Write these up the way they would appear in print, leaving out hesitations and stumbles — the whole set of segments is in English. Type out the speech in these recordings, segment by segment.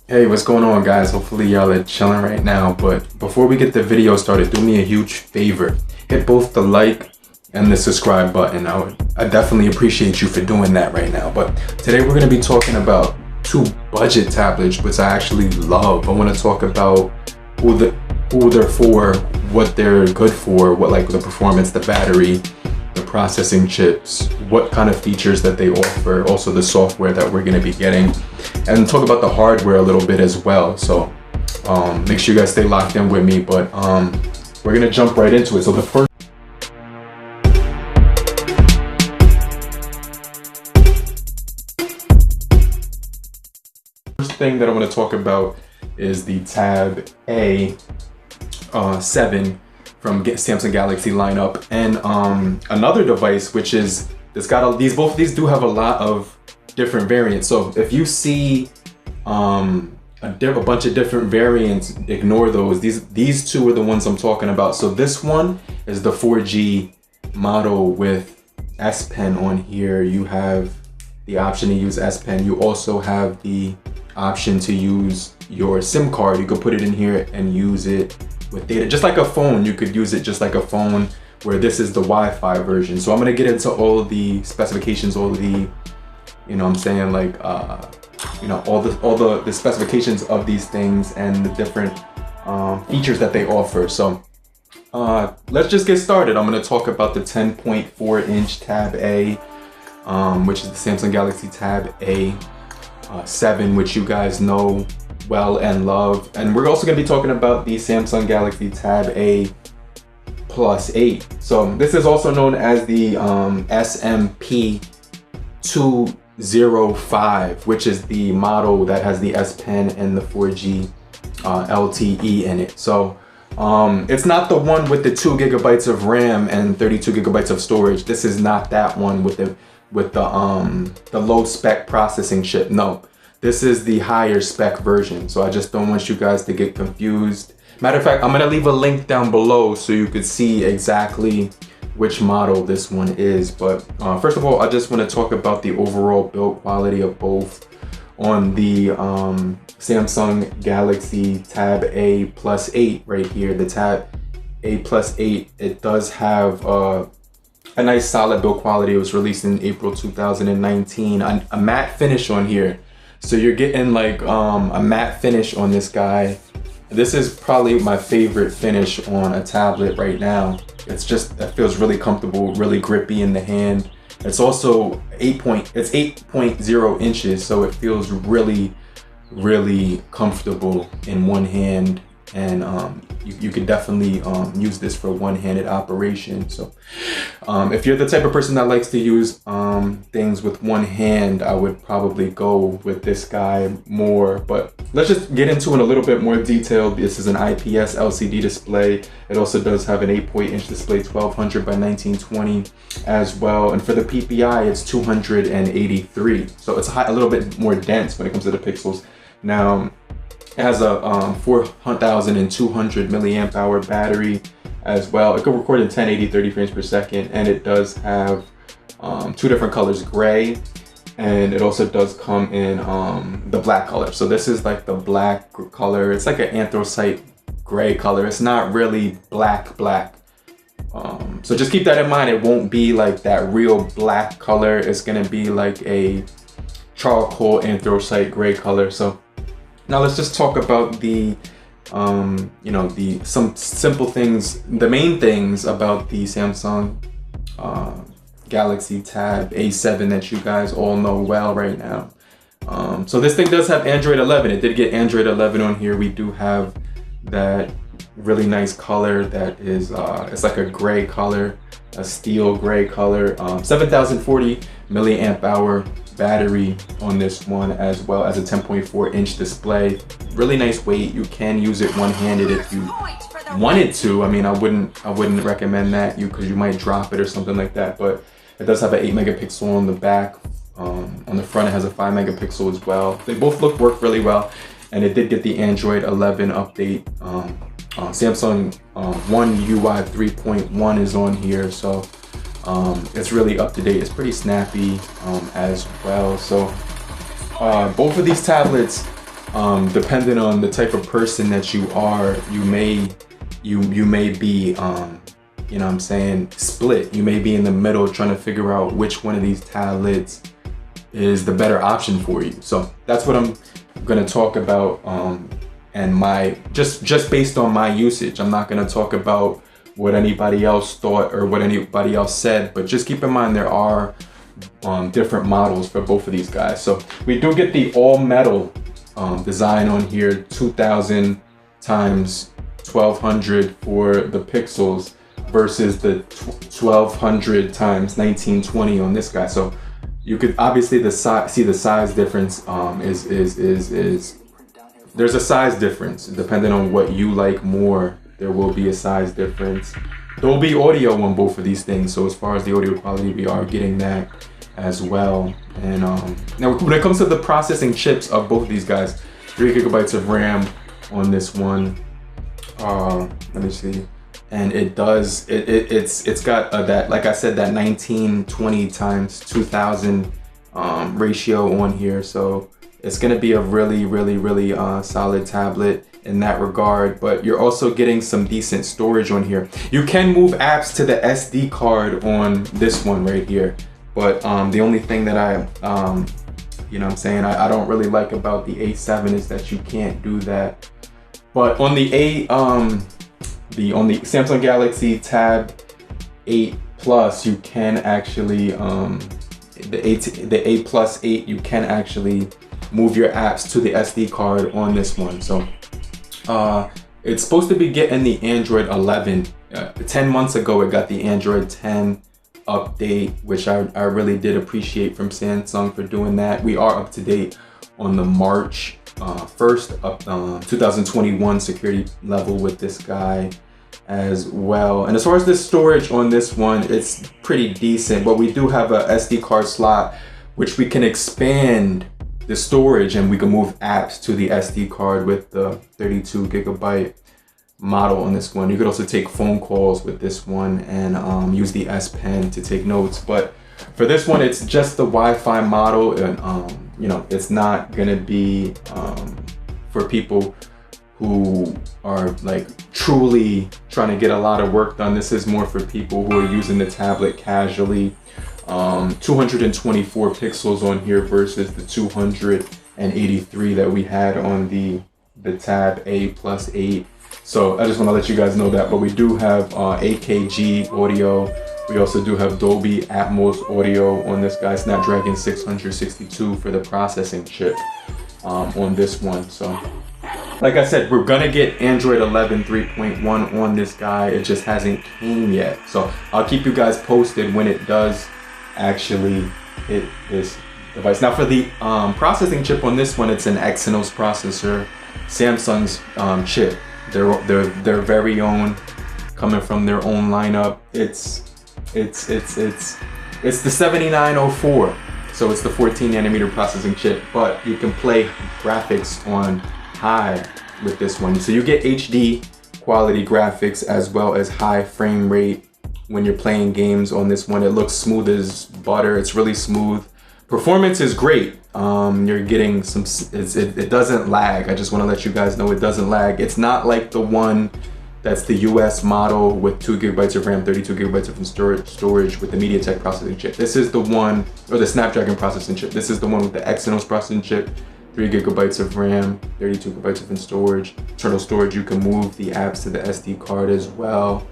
Hey, what's going on, guys? Hopefully y'all are chilling right now, but before we get the video started, do me a huge favor. Hit both the like and the subscribe button. I definitely appreciate you for doing that right now. But today we're going to be talking about two budget tablets, which I actually love. I want to talk about who they're for, what they're good for, what like the performance, the battery, the processing chips, what kind of features that they offer, also the software that we're going to be getting, and talk about the hardware a little bit as well. So make sure you guys stay locked in with me, but we're going to jump right into it. So the first thing that I want to talk about is the Tab A7 from Samsung Galaxy lineup, and another device which is both of these do have a lot of different variants. So if you see a bunch of different variants, ignore those. These two are the ones I'm talking about. So this one is the 4G model with S Pen on here. You have the option to use S Pen. You also have the option to use your SIM card. You could put it in here and use it with data, just like a phone. You could use it just like a phone, where this is the Wi-Fi version. So I'm gonna get into all of the specifications, all of the, you know what I'm saying, like all the specifications of these things and the different features that they offer. So let's just get started. I'm gonna talk about the 10.4-inch Tab A, which is the Samsung Galaxy Tab A7, which you guys know well and love. And we're also going to be talking about the Samsung Galaxy Tab A Plus 8. So this is also known as the SMP205, which is the model that has the S Pen and the 4G LTE in it. So it's not the one with the 2 gigabytes of RAM and 32 gigabytes of storage. This is not that one with the low spec processing chip. No, this is the higher spec version. So I just don't want you guys to get confused. Matter of fact, I'm gonna leave a link down below so you could see exactly which model this one is. But first of all, I just want to talk about the overall build quality of both. On the Samsung Galaxy Tab A Plus 8 right here, the Tab A Plus 8, it does have a nice solid build quality. It was released in April 2019. A matte finish on here. So you're getting like a matte finish on this guy. This is probably my favorite finish on a tablet right now. It feels really comfortable, really grippy in the hand. It's also 8.0 inches, so it feels really, really comfortable in one hand. And you can definitely use this for one-handed operation. So if you're the type of person that likes to use things with one hand, I would probably go with this guy more. But let's just get into it in a little bit more detail. This is an IPS LCD display. It also does have an 8-inch display, 1200 by 1920 as well. And for the PPI, it's 283. So it's a little bit more dense when it comes to the pixels. Now, it has a 4,200 milliamp hour battery as well. It can record in 1080 30 frames per second, and it does have two different colors, gray, and it also does come in the black color. So this is like the black color. It's like an anthracite gray color. It's not really black. So just keep that in mind. It won't be like that real black color. It's gonna be like a charcoal anthracite gray color. So now let's just talk about the, some simple things, the main things about the Samsung Galaxy Tab A7 that you guys all know well right now. So this thing does have Android 11. It did get Android 11 on here. We do have that really nice color that is, it's like a gray color, a steel gray color, 7,040 milliamp hour battery on this one, as well as a 10.4-inch display. Really nice weight. You can use it one-handed if you wanted to. I mean, I wouldn't recommend that because you might drop it or something like that. But it does have an 8 megapixel on the back. On the front, it has a 5 megapixel as well. They both work really well, and it did get the Android 11 update. Samsung One UI 3.1 is on here, so it's really up to date. It's pretty snappy as well. So both of these tablets depending on the type of person that you are, you may be, you know what I'm saying, split. You may be in the middle trying to figure out which one of these tablets is the better option for you. So that's what I'm gonna talk about, and my just based on my usage. I'm not gonna talk about what anybody else thought or what anybody else said, but just keep in mind there are different models for both of these guys. So we do get the all metal design on here, 2000 times 1200 for the pixels versus the 1200 times 1920 on this guy. So you could obviously see the size difference. There's a size difference depending on what you like more. There will be a size difference. There will be audio on both of these things. So as far as the audio quality, we are getting that as well. And now when it comes to the processing chips of both of these guys, 3 gigabytes of RAM on this one. Let me see. And it's got that, like I said, that 1920 times 2000 ratio on here. So it's gonna be a really solid tablet in that regard, but you're also getting some decent storage on here. You can move apps to the SD card on this one right here, but the only thing that I you know what I'm saying, I don't really like about the A7 is that you can't do that. But on the on the Samsung Galaxy Tab 8 Plus, you can actually the A Plus 8, you can actually move your apps to the SD card on this one. So it's supposed to be getting the Android 11. 10 months ago, it got the Android 10 update, which I really did appreciate from Samsung for doing that. We are up to date on the March 1st of 2021 security level with this guy as well. And as far as the storage on this one, it's pretty decent, but we do have a SD card slot which we can expand the storage, and we can move apps to the SD card with the 32 gigabyte model on this one. You could also take phone calls with this one and use the S Pen to take notes. But for this one, it's just the Wi-Fi model, and you know, it's not gonna be for people who are like truly trying to get a lot of work done. This is more for people who are using the tablet casually. 224 pixels on here versus the 283 that we had on the Tab A Plus 8. So I just want to let you guys know that. But we do have AKG audio. We also do have Dolby Atmos audio on this guy, Snapdragon 662 for the processing chip on this one. So like I said, we're gonna get Android 11 3.1 on this guy. It just hasn't came yet. So I'll keep you guys posted when it does actually hit this device. Now for the processing chip on this one, it's an Exynos processor, Samsung's chip. Their very own, coming from their own lineup. It's the 7904. So it's the 14 nanometer processing chip, but you can play graphics on high with this one. So you get HD quality graphics as well as high frame rate when you're playing games on this one. It looks smooth as butter. It's really smooth. Performance is great. You're getting some, it doesn't lag. I just want to let you guys know it doesn't lag. It's not like the one that's the US model with 2 gigabytes of RAM, 32 gigabytes of storage with the MediaTek processing chip. This is the one, or the Snapdragon processing chip. This is the one with the Exynos processing chip, 3 gigabytes of RAM, 32 gigabytes of internal storage. You can move the apps to the SD card as well.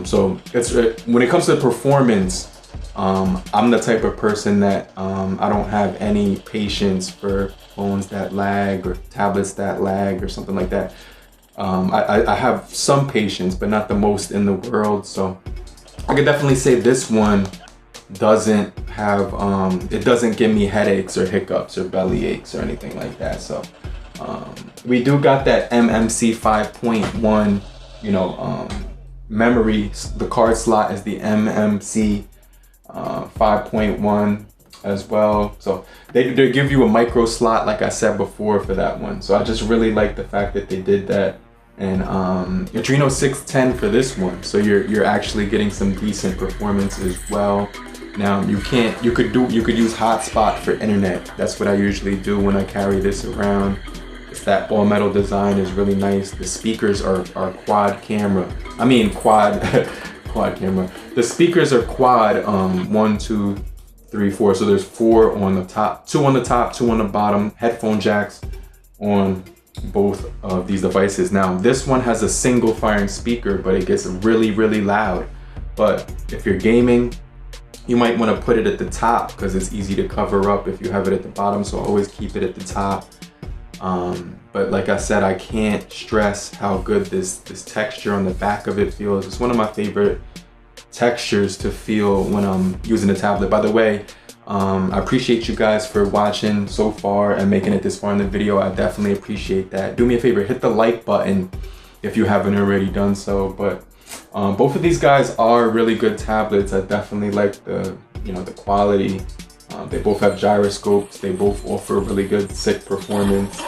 So it's when it comes to performance, I'm the type of person that I don't have any patience for phones that lag or tablets that lag or something like that. I have some patience, but not the most in the world. So I could definitely say this one doesn't have, it doesn't give me headaches or hiccups or belly aches or anything like that. So we do got that MMC 5.1, you know, memory. The card slot is the MMC 5.1 as well. So they give you a micro slot, like I said before, for that one. So I just really like the fact that they did that. And Adreno 610 for this one. So you're actually getting some decent performance as well. Now you could use hotspot for internet. That's what I usually do when I carry this around. It's that all metal design is really nice. The speakers are quad camera. I mean quad quad camera. The speakers are quad 1, 2, 3, 4. So there's 4 on the top, 2 on the top, 2 on the bottom. Headphone jacks on both of these devices. Now this one has a single firing speaker, but it gets really, really loud. But if you're gaming, you might want to put it at the top because it's easy to cover up if you have it at the bottom. So always keep it at the top. But like I said, I can't stress how good this texture on the back of it feels. It's one of my favorite textures to feel when I'm using a tablet. By the way, I appreciate you guys for watching so far and making it this far in the video. I definitely appreciate that. Do me a favor, hit the like button if you haven't already done so. But both of these guys are really good tablets. I definitely like the quality. They both have gyroscopes. They both offer really good sick performance.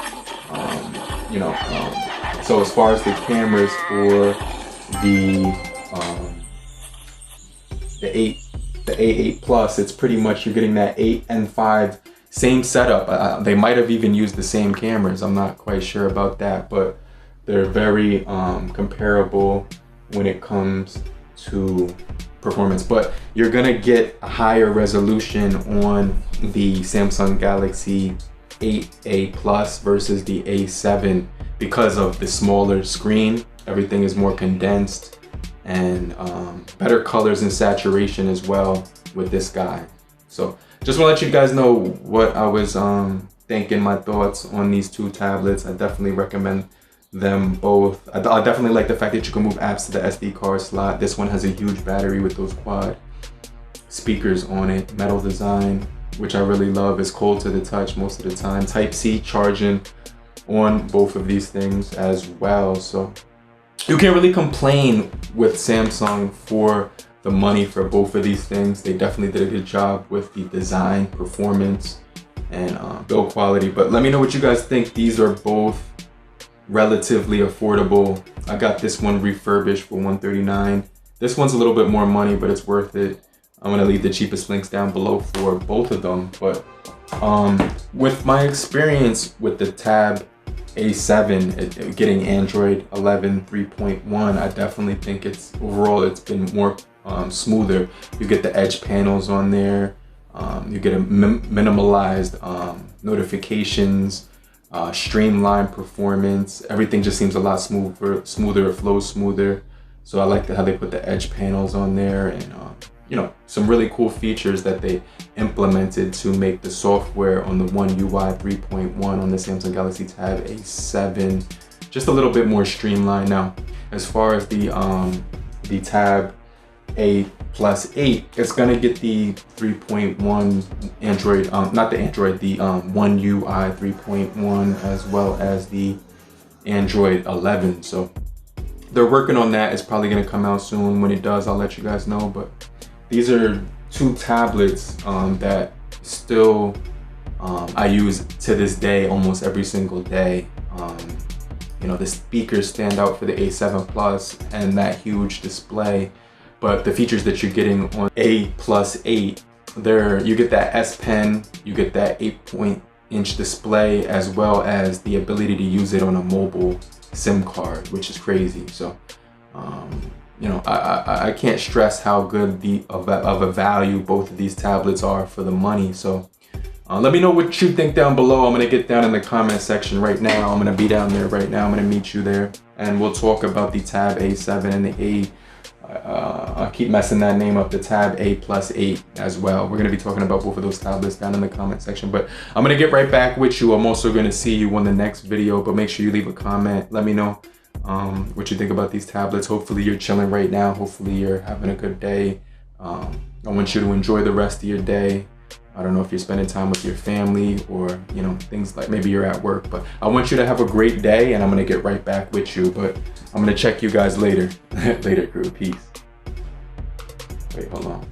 So as far as the cameras for the A8 Plus, it's pretty much you're getting that 8 and 5 same setup. They might have even used the same cameras. I'm not quite sure about that, but they're very comparable when it comes to performance. But you're gonna get a higher resolution on the Samsung Galaxy 8A Plus versus the A7 because of the smaller screen. Everything is more condensed and better colors and saturation as well with this guy. So just want to let you guys know what I was thinking, my thoughts on these two tablets. I definitely recommend them both. I definitely like the fact that you can move apps to the SD card slot. This one has a huge battery with those quad speakers on it. Metal design, which I really love. It's cold to the touch most of the time. Type-C charging on both of these things as well. So you can't really complain with Samsung for the money for both of these things. They definitely did a good job with the design, performance, and build quality. But let me know what you guys think. These are both relatively affordable. I got this one refurbished for $139. This one's a little bit more money, but it's worth it. I'm gonna leave the cheapest links down below for both of them. But with my experience with the Tab A7 getting Android 11 3.1, I definitely think it's been more smoother. You get the edge panels on there. You get a minimalized notifications, streamlined performance. Everything just seems a lot smoother. It flows smoother. So I like how they put the edge panels on there, and some really cool features that they implemented to make the software on the One UI 3.1 on the Samsung Galaxy Tab A7 just a little bit more streamlined. Now, as far as the Tab A Plus 8, it's gonna get the 3.1 Android, the One UI 3.1 as well as the Android 11. So they're working on that. It's probably gonna come out soon. When it does, I'll let you guys know. But these are two tablets that still I use to this day, almost every single day. The speakers stand out for the A7 Plus and that huge display. But the features that you're getting on A Plus 8, you get that S Pen, you get that 8-inch display, as well as the ability to use it on a mobile SIM card, which is crazy. So, I can't stress how good of a value both of these tablets are for the money. So let me know what you think down below. I'm gonna get down in the comment section right now. I'm gonna be down there right now. I'm gonna meet you there, and we'll talk about the Tab A7 and the I keep messing that name up, the Tab A Plus 8 as well. We're gonna be talking about both of those tablets down in the comment section, but I'm gonna get right back with you. I'm also gonna see you on the next video, but make sure you leave a comment. Let me know what you think about these tablets. Hopefully you're chilling right now. Hopefully you're having a good day. I want you to enjoy the rest of your day. I don't know if you're spending time with your family or, things like maybe you're at work, but I want you to have a great day, and I'm gonna get right back with you, but I'm gonna check you guys later. Later, crew. Peace. Wait, hold on.